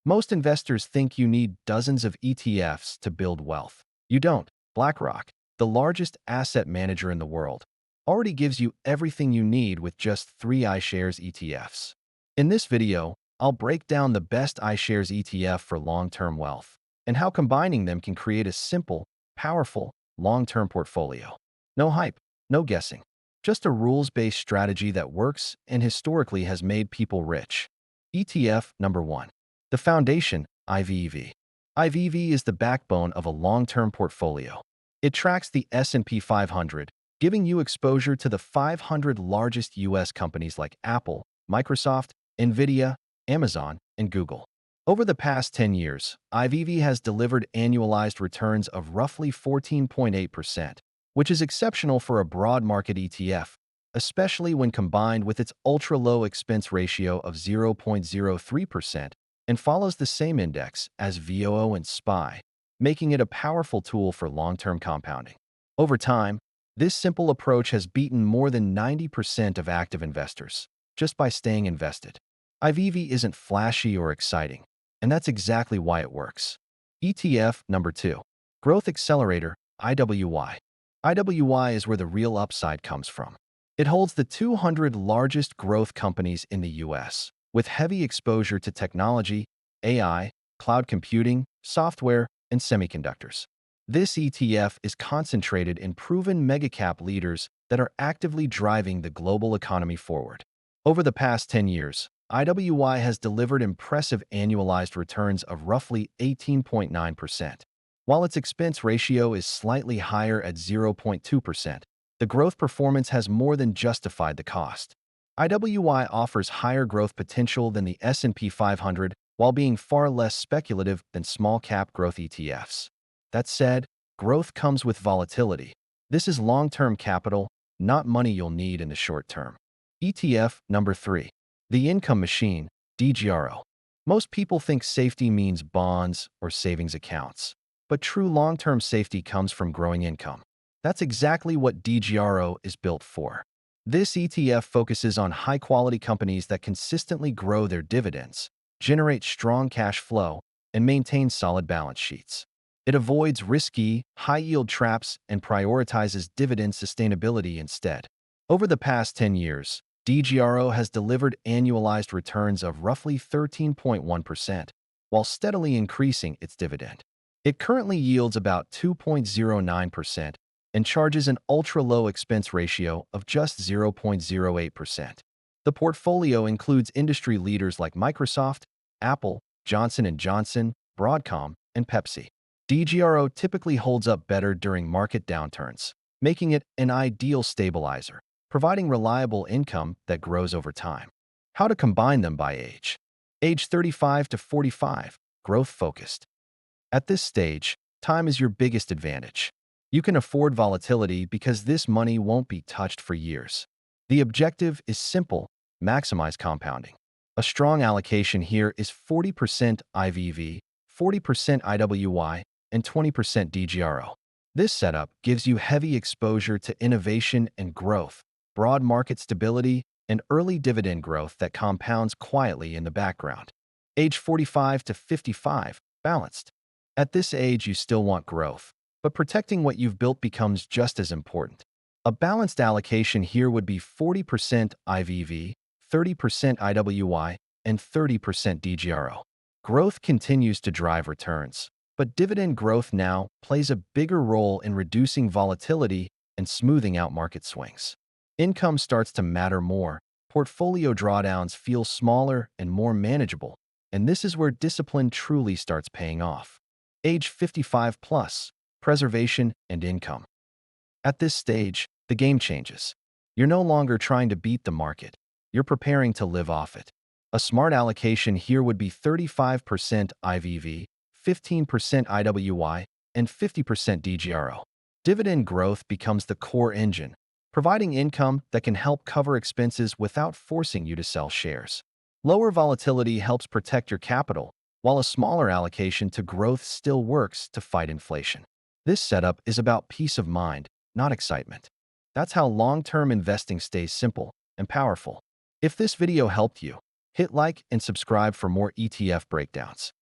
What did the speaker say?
Most investors think you need dozens of ETFs to build wealth. You don't. BlackRock, the largest asset manager in the world, already gives you everything you need with just 3 iShares ETFs. In this video, I'll break down the best iShares ETF for long-term wealth and how combining them can create a simple, powerful, long-term portfolio. No hype, no guessing. Just a rules-based strategy that works and historically has made people rich. ETF number 1. The Foundation, IVV. IVV is the backbone of a long-term portfolio. It tracks the S&P 500, giving you exposure to the 500 largest U.S. companies like Apple, Microsoft, Nvidia, Amazon, and Google. Over the past 10 years, IVV has delivered annualized returns of roughly 14.8%, which is exceptional for a broad market ETF, especially when combined with its ultra-low expense ratio of 0.03% and follows the same index as VOO and SPY, making it a powerful tool for long-term compounding. Over time, this simple approach has beaten more than 90% of active investors just by staying invested. IVV isn't flashy or exciting, and that's exactly why it works. ETF number 2. Growth Accelerator, IWY. IWY is where the real upside comes from. It holds the 200 largest growth companies in the U.S., with heavy exposure to technology, AI, cloud computing, software, and semiconductors. This ETF is concentrated in proven megacap leaders that are actively driving the global economy forward. Over the past 10 years, IWY has delivered impressive annualized returns of roughly 18.9%. While its expense ratio is slightly higher at 0.2%, the growth performance has more than justified the cost. IWY offers higher growth potential than the S&P 500 while being far less speculative than small-cap growth ETFs. That said, growth comes with volatility. This is long-term capital, not money you'll need in the short term. ETF number 3. The Income Machine, DGRO. Most people think safety means bonds or savings accounts, but true long-term safety comes from growing income. That's exactly what DGRO is built for. This ETF focuses on high-quality companies that consistently grow their dividends, generate strong cash flow, and maintain solid balance sheets. It avoids risky, high-yield traps and prioritizes dividend sustainability instead. Over the past 10 years, DGRO has delivered annualized returns of roughly 13.1%, while steadily increasing its dividend. It currently yields about 2.09% and charges an ultra-low expense ratio of just 0.08%. The portfolio includes industry leaders like Microsoft, Apple, Johnson & Johnson, Broadcom, and Pepsi. DGRO typically holds up better during market downturns, making it an ideal stabilizer, providing reliable income that grows over time. How to combine them by age. Age 35 to 45, growth-focused. At this stage, time is your biggest advantage. You can afford volatility because this money won't be touched for years. The objective is simple: maximize compounding. A strong allocation here is 40% IVV, 40% IWY, and 20% DGRO. This setup gives you heavy exposure to innovation and growth, broad market stability, and early dividend growth that compounds quietly in the background. Age 45 to 55, balanced. At this age, you still want growth, but protecting what you've built becomes just as important. A balanced allocation here would be 40% IVV, 30% IWY, and 30% DGRO. Growth continues to drive returns, but dividend growth now plays a bigger role in reducing volatility and smoothing out market swings. Income starts to matter more, portfolio drawdowns feel smaller and more manageable, and this is where discipline truly starts paying off. Age 55 plus, preservation and income. At this stage, the game changes. You're no longer trying to beat the market. You're preparing to live off it. A smart allocation here would be 35% IVV, 15% IWY, and 50% DGRO. Dividend growth becomes the core engine, providing income that can help cover expenses without forcing you to sell shares. Lower volatility helps protect your capital, while a smaller allocation to growth still works to fight inflation. This setup is about peace of mind, not excitement. That's how long-term investing stays simple and powerful. If this video helped you, Hit like and subscribe for more ETF breakdowns.